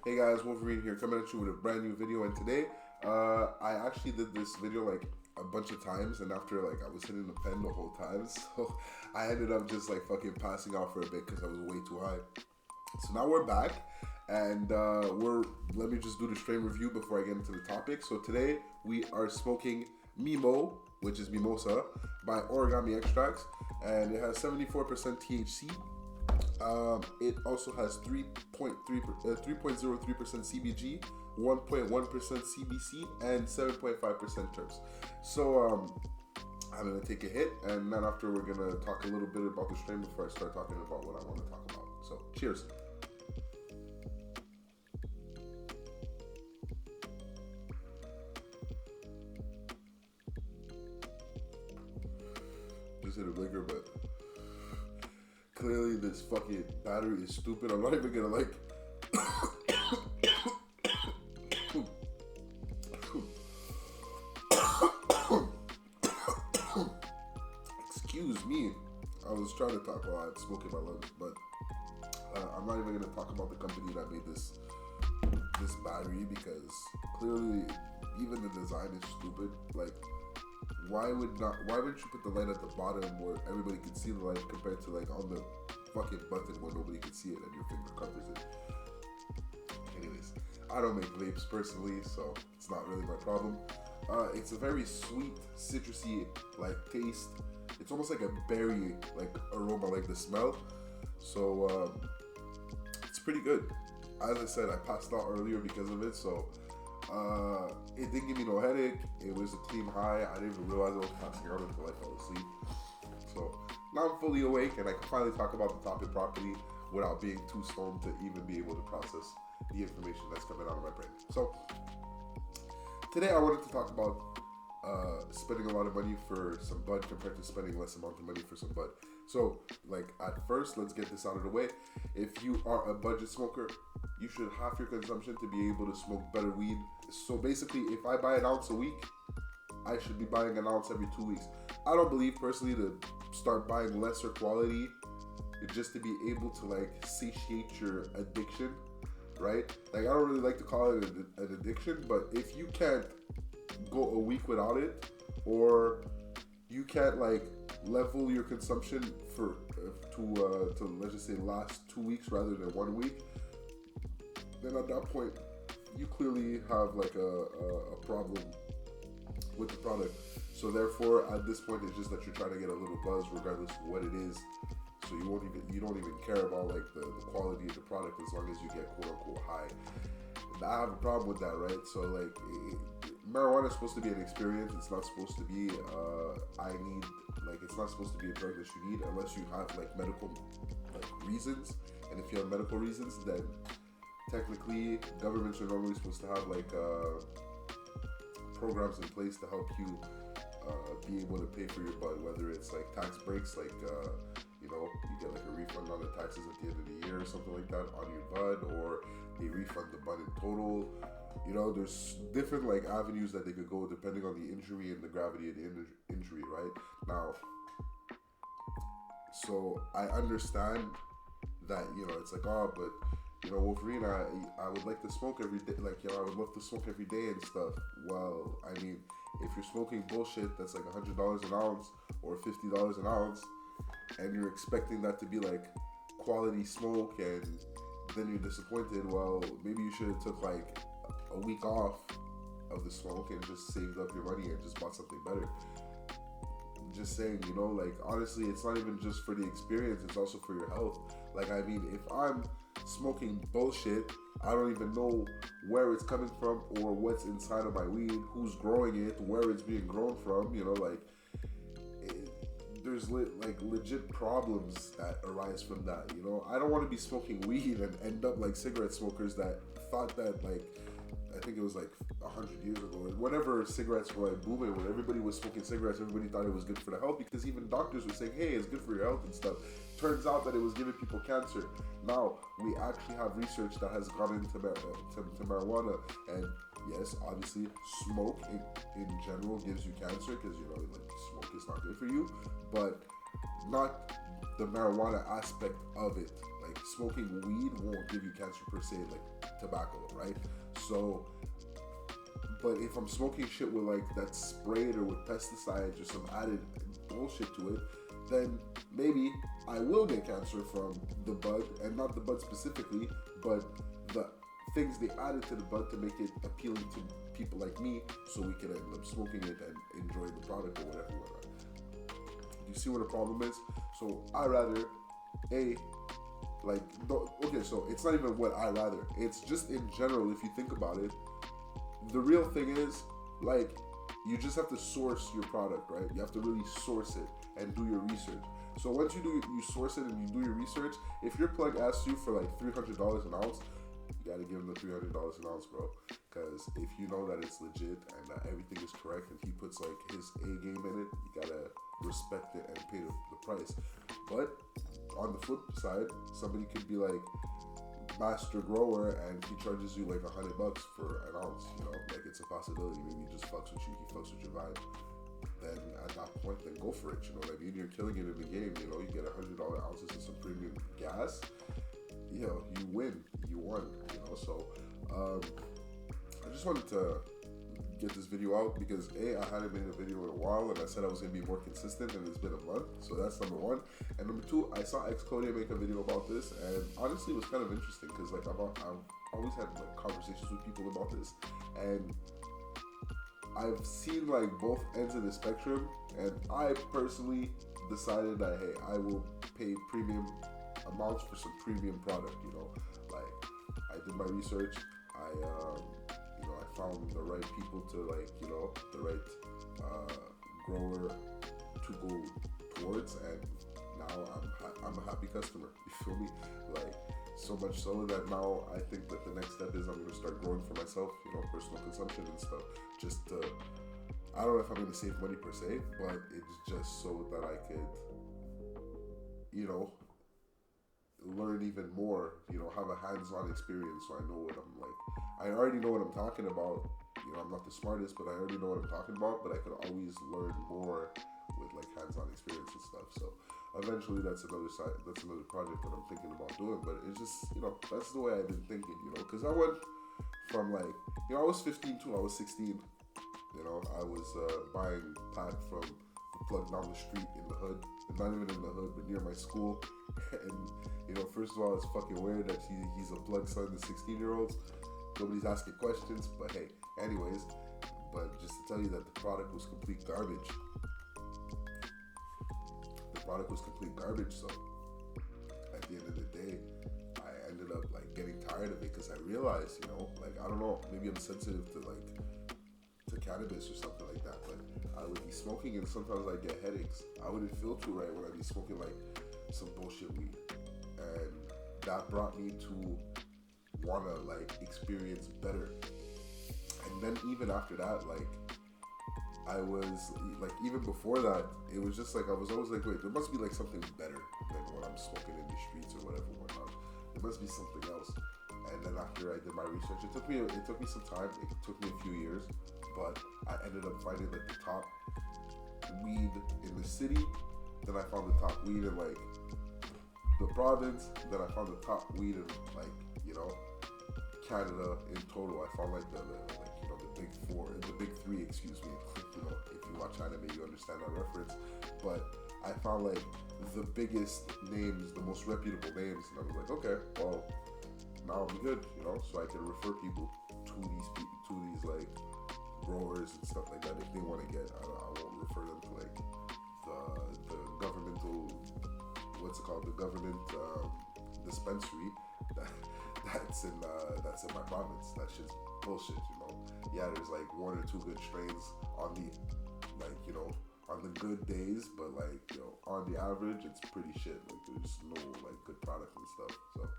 Hey guys, Wolverine here, coming at you with a brand new video. And today, I actually did this video like a bunch of times, and after like I was hitting the pen the whole time, so I ended up just like fucking passing out for a bit because I was way too high. So now we're back, and let me just do the strain review before I get into the topic. So today we are smoking Mimo, which is Mimosa, by Origami Extracts, and it has 74% THC. It also has 3.03% CBG, 1.1% CBC, and 7.5% terps. So I'm gonna take a hit, and then after we're gonna talk a little bit about the strain before I start talking about what I want to talk about. So cheers. Just hit a blicker, but clearly this fucking battery is stupid. I'm not even gonna like excuse me. I was trying to talk while I had smoke in my lungs, but I'm not even gonna talk about the company that made this battery, because clearly even the design is stupid. Like, why wouldn't you put the light at the bottom where everybody can see the light, compared to like on the fucking button where nobody can see it and your finger covers it? Anyways, I don't make vapes personally, so it's not really my problem. It's a very sweet, citrusy like taste. It's almost like a berry like aroma, like the smell. So it's pretty good. As I said, I passed out earlier because of it, so it didn't give me no headache. It was a clean high. I didn't even realize I was passing out until I fell asleep. So now I'm fully awake, and I can finally talk about the topic properly without being too stoned to even be able to process the information that's coming out of my brain. So today I wanted to talk about spending a lot of money for some bud compared to spending less amount of money for some bud. So, like, at first, let's get this out of the way. If you are a budget smoker, you should half your consumption to be able to smoke better weed. So basically, if I buy an ounce a week, I should be buying an ounce every 2 weeks. I don't believe personally to start buying lesser quality just to be able to like satiate your addiction, right? Like, I don't really like to call it an addiction, but if you can't go a week without it, or you can't like level your consumption for to let's just say last 2 weeks rather than 1 week, then at that point you clearly have like a problem with the product. So therefore, at this point, it's just that you're trying to get a little buzz regardless of what it is. So you don't even care about like the quality of the product, as long as you get quote unquote high. And I have a problem with that, right? So like marijuana is supposed to be an experience. It's not supposed to be it's not supposed to be a drug that you need unless you have like medical like reasons. And if you have medical reasons, then technically governments are normally supposed to have like programs in place to help you be able to pay for your bud, whether it's like tax breaks, like you get like a refund on the taxes at the end of the year or something like that on your bud, or they refund the bud in total. There's different like avenues that they could go depending on the injury and the gravity of the injury, right? Now, so I understand that, it's like, oh, but Wolverine, I would like to smoke every day, like, I would love to smoke every day and stuff. Well, I mean, if you're smoking bullshit that's like $100 an ounce or $50 an ounce, and you're expecting that to be like quality smoke, and then you're disappointed, well, maybe you should have took like a week off of the smoke and just saved up your money and just bought something better. Just saying, like, honestly, it's not even just for the experience, it's also for your health. Like, I mean, if I'm smoking bullshit, I don't even know where it's coming from or what's inside of my weed, who's growing it, where it's being grown from, there's legit problems that arise from that. I don't want to be smoking weed and end up like cigarette smokers that thought that, like, I think it was like 100 years ago, or whenever cigarettes were like booming, when everybody was smoking cigarettes, everybody thought it was good for the health, because even doctors were saying, hey, it's good for your health and stuff. Turns out that it was giving people cancer. Now we actually have research that has gone into marijuana, and yes, obviously smoke in general gives you cancer, because like smoke is not good for you, but not the marijuana aspect of it. Like, like smoking weed won't give you cancer per se, like tobacco, right? So, but if I'm smoking shit with like that's sprayed or with pesticides or some added bullshit to it, then maybe I will get cancer from the bud, and not the bud specifically, but the things they added to the bud to make it appealing to people like me, so we can end up smoking it and enjoy the product or whatever. Do you see what the problem is? So I rather okay, so it's not even what I rather. It's just in general, if you think about it, the real thing is, like, you just have to source your product, right? You have to really source it and do your research. So once you source it and you do your research, if your plug asks you for like $300 an ounce, you gotta give him the $300 an ounce, bro. Because if you know that it's legit and that everything is correct and he puts like his A game in it, you gotta respect it and pay the price. But on the flip side, somebody could be like master grower and he charges you like $100 for an ounce, you know, like it's a possibility. Maybe he just fucks with you, he fucks with your vibe. Then at that point, then go for it, you know what I mean? You're killing it in the game, you know, you get $100 ounces of some premium gas, you know, you win, you won, you know. So I just wanted to get this video out because I hadn't made a video in a while, and I said I was gonna be more consistent, and it's been a month, so that's number one. And number two, I saw Xcode make a video about this, and honestly, it was kind of interesting because like I've always had like conversations with people about this, and I've seen like both ends of the spectrum, and I personally decided that hey, I will pay premium amounts for some premium product, you know. Like I did my research, I found the right people to like, you know, the right grower to go towards, and now I'm a happy customer. You feel me? Like so much so that now I think that the next step is I'm gonna start growing for myself, you know, personal consumption and stuff. Just to, I don't know if I'm gonna save money per se, but it's just so that I could, you know, learn even more, you know, have a hands-on experience, so I know what I'm like. I already know what I'm talking about. You know, I'm not the smartest, but I already know what I'm talking about. But I could always learn more with like hands-on experience and stuff. So eventually, that's another project that I'm thinking about doing. But it's just, you know, that's the way I've been thinking. You know, because I went from like, you know, I was 15 to I was 16. You know, I was buying pot from the plug down the street in the hood, and not even in the hood, but near my school. And you know, first of all, it's fucking weird that he's a plug son to 16-year-olds. Nobody's asking questions, but hey, anyways. But just to tell you that the product was complete garbage. So at the end of the day, I ended up like getting tired of it because I realized, you know, like I don't know, maybe I'm sensitive to cannabis or something like that. But I would be smoking and sometimes I get headaches. I wouldn't feel too right when I'd be smoking like some bullshit weed, and that brought me to wanna like experience better. And then even after that, like I was like, even before that, it was just like I was always like, wait, there must be like something better than what I'm smoking in the streets or whatever, whatnot. There must be something else. And then after I did my research, it took me some time. It took me a few years, but I ended up finding like the top weed in the city. Then I found the top weed in like the province. Then I found the top weed in like, you know, Canada in total. I found like the big three, excuse me. You know, if you watch anime, you understand that reference. But I found like the biggest names, the most reputable names, and I was like, okay, well, now I'm good, you know. So I can refer people to these like growers and stuff like that if they want to get. I won't refer them to like the governmental, the government dispensary that's in my province. That's just bullshit, you know. Yeah, there's like one or two good strains on the, like, you know, on the good days, but like, you know, on the average, it's pretty shit. Like there's no like good product and stuff. So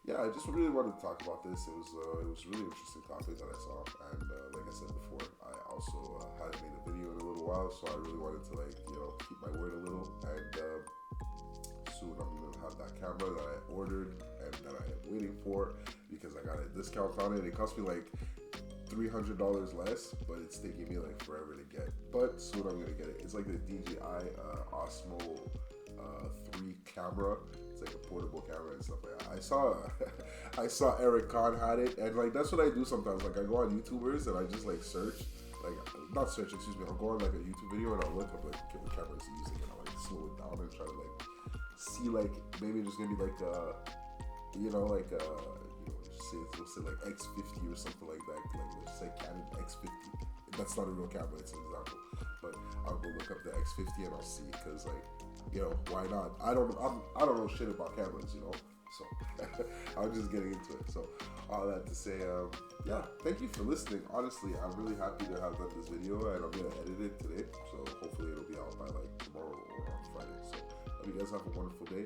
yeah, I just really wanted to talk about this. It was a really interesting topic that I saw, and like I said before, I also hadn't made a video in a little while, so I really wanted to like, you know, keep my word a little. And soon I'm gonna have that camera that I ordered and that I am waiting for because I got a discount on it. It cost me like $300 less, but it's taking me like forever to get. But soon I'm gonna get it. It's like the DJI Osmo 3 camera. It's like a portable camera and stuff like that. I saw I saw Eric Kahn had it, and like that's what I do sometimes. Like I go on YouTubers and I just like search, like not search, excuse me. I'll go on like a YouTube video and I'll look up like okay, what camera is he using, and I'll like slow it down and try to like see like maybe there's gonna be like we'll say like X50 or something like that. Like let's say Canon X50. That's not a real camera. It's an example. But I'll go look up the X50 and I'll see, because like, why not? I don't know shit about cameras, So I'm just getting into it. So all that to say, yeah, thank you for listening. Honestly, I'm really happy to have done this video, and I'm gonna edit it today. So hopefully it'll be out by like tomorrow or on Friday. So hope you guys have a wonderful day.